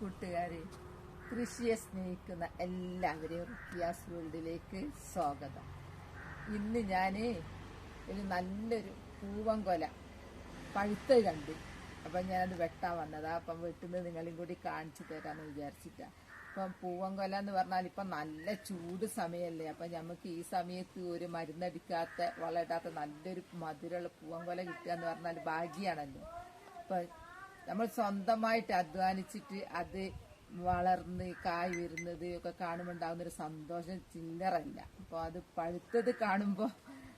കൂട്ടുകാരെ, കൃഷിയെ സ്നേഹിക്കുന്ന എല്ലാവരെയും റുക്കിയാസ് വേൾഡിലേക്ക് സ്വാഗതം. ഇന്ന് ഞാൻ ഒരു നല്ലൊരു പൂവൻകൊല പഴുത്ത് കണ്ട്, അപ്പം ഞാനത് വെട്ടാൻ വന്നതാണ്. അപ്പം വെട്ടുന്നത് നിങ്ങളെയും കൂടി കാണിച്ചു തരാമെന്ന് വിചാരിച്ചിട്ടാണ്. ഇപ്പം പൂവൻകൊല എന്ന് പറഞ്ഞാൽ ഇപ്പം നല്ല ചൂട് സമയമല്ലേ. അപ്പം നമുക്ക് ഈ സമയത്ത് ഒരു മരുന്നടിക്കാത്ത വളമിടാത്ത നല്ലൊരു മധുരമുള്ള പൂവൻകൊല കിട്ടുക എന്ന് പറഞ്ഞാൽ ഭാഗ്യമാണല്ലോ. അപ്പം നമ്മൾ സ്വന്തമായിട്ട് അധ്വാനിച്ചിട്ട് അത് വളർന്ന് കായ് വരുന്നത് ഒക്കെ കാണുമ്പോൾ ഉണ്ടാകുന്നൊരു സന്തോഷം ചില്ലറല്ല. അപ്പോൾ അത് പഴുത്തത് കാണുമ്പോൾ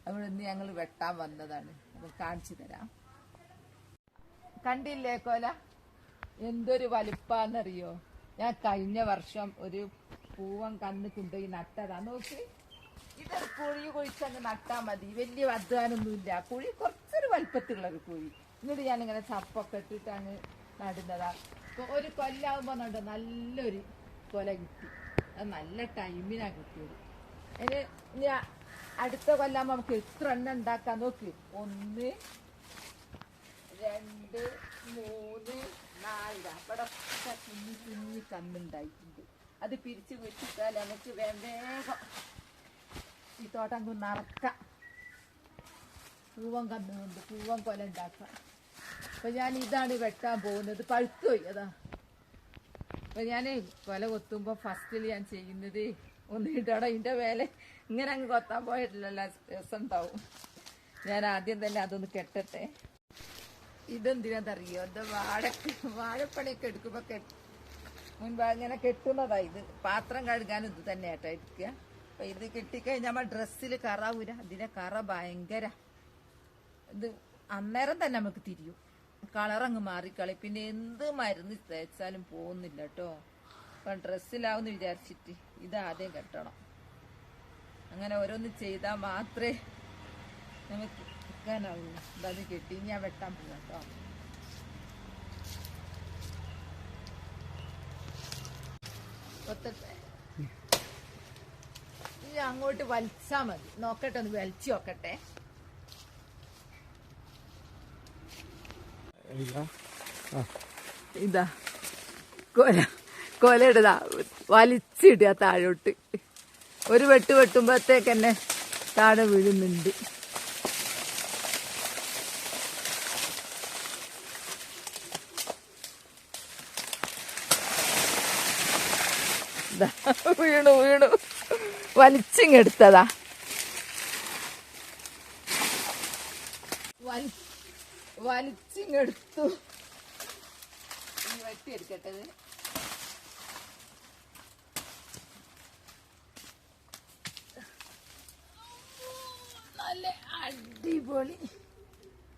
നമ്മൾ ഇന്ന് ഞങ്ങൾ വെട്ടാൻ വന്നതാണ്. അപ്പം കാണിച്ചു തരാം. കണ്ടില്ലേ കൊല എന്തൊരു വലിപ്പാന്നറിയോ? ഞാൻ കഴിഞ്ഞ വർഷം ഒരു പൂവൻ കന്ന് കൊണ്ടുപോയി നട്ടതാ. നോക്ക്, ഇതൊരു കുഴി കുഴിച്ചങ്ങ് നട്ടാൽ മതി, വലിയ അധ്വാനമൊന്നുമില്ല. കുഴി കുറച്ചൊരു വലിപ്പത്തിലുള്ളൊരു കുഴി. എന്നിട്ട് ഞാനിങ്ങനെ ചപ്പൊക്കെ ഇട്ടിട്ട് അങ്ങ് നടുന്നതാ. അപ്പോൾ ഒരു കൊല്ലാവുമ്പോൾ നട്ടു നല്ലൊരു കൊല കിട്ടി. അത് നല്ല ടൈമിനാണ് കിട്ടിയത്. അതിന് ഞാൻ അടുത്ത കൊല്ലാകുമ്പോൾ നമുക്ക് എത്ര എണ്ണം ഉണ്ടാക്കാൻ നോക്ക്. 1 2 3 4 അവിടെ കുഞ്ഞി കുഞ്ഞി കന്നുണ്ടായിട്ടുണ്ട്. അത് പിരിച്ച് വെച്ചിട്ടാൽ നമുക്ക് വേഗം ഈ തോട്ടം അങ്ങ് നിറക്കാം. പൂവൻ കന്നുകൊണ്ട് പൂവൻ കൊല ഉണ്ടാക്കാം. അപ്പം ഞാൻ ഇതാണ് വെട്ടാൻ പോകുന്നത്. പഴുത്തുപോയി അതാ. അപ്പം ഞാൻ കൊല കൊത്തുമ്പോൾ ഫസ്റ്റിൽ ഞാൻ ചെയ്യുന്നത് ഒന്നിട്ടോടെ ഇതിൻ്റെ വേല ഇങ്ങനെ അങ്ങ് കൊത്താൻ പോയിട്ടില്ലല്ലോ, രസം ഉണ്ടാവും. ഞാൻ ആദ്യം തന്നെ അതൊന്ന് കെട്ടട്ടെ. ഇതെന്തിനാന്നറിയോ? ഇത് വാഴപ്പണിയൊക്കെ എടുക്കുമ്പോൾ മുൻപ് അങ്ങനെ കെട്ടുന്നതാണ്. ഇത് പാത്രം കഴുകാനും ഇത് തന്നെ ആട്ടോ എടുക്കുക. അപ്പം ഇത് കെട്ടിക്കഴിഞ്ഞാൽ നമ്മൾ ഡ്രസ്സിൽ കറാവൂല. ഇതിൻ്റെ കറ ഭയങ്കര ഇത് അന്നേരം തന്നെ നമുക്ക് തിരിയും. കളറങ്ങ് മാറിക്കളി. പിന്നെ എന്ത് മരുന്ന് തേച്ചാലും പോകുന്നില്ല കേട്ടോ. അപ്പം ഡ്രസ്സിലാവുമെന്ന് വിചാരിച്ചിട്ട് ഇതാദ്യം കെട്ടണം. അങ്ങനെ ഓരോന്ന് ചെയ്താൽ മാത്രമേ നമുക്ക് നിൽക്കാനാവുള്ളൂ. ഇതത് കെട്ടി ഞാൻ വെട്ടാൻ പോകാം കേട്ടോ. കൊത്തട്ടെ. ഇനി അങ്ങോട്ട് വലിച്ചാൽ മതി. നോക്കട്ടെ, ഒന്ന് വലിച്ചു നോക്കട്ടെ. ഇതാ കൊലയിടതാ വലിച്ചിടുക താഴോട്ട്. ഒരു വെട്ട് വെട്ടുമ്പോഴത്തേക്ക് തന്നെ താഴെ വീഴുന്നുണ്ട്. വീണു വലിച്ചിങ്ങെടുത്തതാ. വലിച്ചിങ്ങെടുത്തു. വെട്ടിയെടുക്കട്ടെ.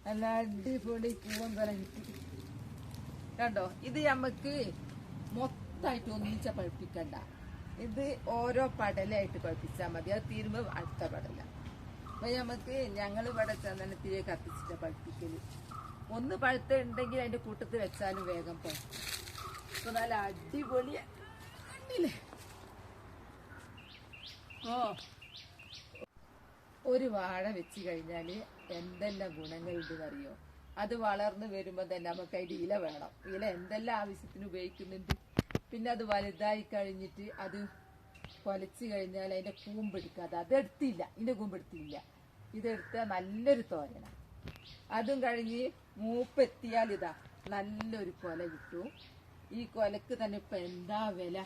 നല്ല അടിപൊളി പൂവൻ കൊല കിട്ടി. കണ്ടോ? ഇത് നമുക്ക് മൊത്തമായിട്ട് ഒന്നിച്ച പഴുപ്പിക്കണ്ട. ഇത് ഓരോ പടലായിട്ട് പഴുപ്പിച്ചാൽ മതി. അത് തീരുമ്പോൾ അടുത്ത പടല. അപ്പൊ നമുക്ക് ഞങ്ങൾ ഇവിടെ ചന്ദനത്തിരി കത്തിച്ചിട്ട് പഴുപ്പിക്കല്. ഒന്ന് പഴുത്ത ഉണ്ടെങ്കിൽ അതിന്റെ കൂട്ടത്തിൽ വെച്ചാലും വേഗം പോകും. അപ്പൊ നല്ല അടിപൊളിയ കണ്ടില്ലേ? ഒരു വാഴ വെച്ച് കഴിഞ്ഞാല് എന്തെല്ലാം ഗുണങ്ങളുണ്ടെന്നറിയോ? അത് വളർന്നു വരുമ്പോൾ തന്നെ നമുക്ക് അതിന്റെ ഇല വേണം. ഇല എന്തെല്ലാം ആവശ്യത്തിന് ഉപയോഗിക്കുന്നുണ്ട്. പിന്നെ അത് വലുതായി കഴിഞ്ഞിട്ട് അത് കൊലച്ച് കഴിഞ്ഞാൽ അതിന്റെ കൂമ്പെടുക്കാതെ അതെടുത്തില്ല. ഇതിന്റെ കൂമ്പെടുത്തില്ല. ഇതെടുത്താൽ നല്ലൊരു തോരന. അതും കഴിഞ്ഞ് മൂപ്പെത്തിയാൽ ഇതാ നല്ലൊരു കൊല കിട്ടും. ഈ കൊലക്ക് തന്നെ ഇപ്പൊ എന്താ വില?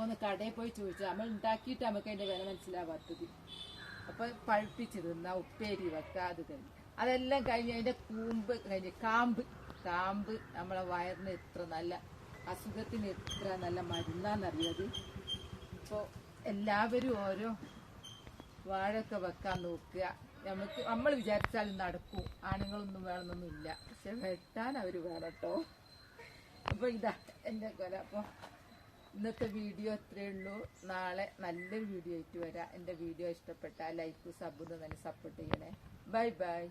ഒന്ന് കടയിൽ പോയി ചോദിച്ചാൽ നമ്മൾ ഉണ്ടാക്കിയിട്ട് നമുക്ക് അതിന്റെ വില മനസ്സിലാവാത്തത്. അപ്പൊ പഴുപ്പിച്ച് തിന്നാ, ഉപ്പേരി വെക്കുക. അത് കഴിഞ്ഞ് അതെല്ലാം കഴിഞ്ഞ് അതിന്റെ കൂമ്പ് കഴിഞ്ഞ് കാമ്പ് നമ്മളെ വയറിന് എത്ര നല്ല അസുഖത്തിന് എത്ര നല്ല മരുന്നാന്നറിയത്. ഇപ്പോൾ എല്ലാവരും ഓരോ വാഴയൊക്കെ വെക്കാൻ നോക്കുക. നമ്മൾ വിചാരിച്ചാൽ നടക്കും. ആണുങ്ങളൊന്നും വേണമെന്നൊന്നുമില്ല. പക്ഷെ വെട്ടാൻ അവർ വേണം കേട്ടോ. അപ്പോൾ ഇതാ എൻ്റെ കൊല. അപ്പോൾ ഇന്നത്തെ വീഡിയോ അത്രയേ ഉള്ളൂ. നാളെ നല്ലൊരു വീഡിയോ ആയിട്ട് വരാം. എൻ്റെ വീഡിയോ ഇഷ്ടപ്പെട്ടാൽ ലൈക്ക് സബ് തന്നെ സപ്പോർട്ട് ചെയ്യണേ. Bye bye.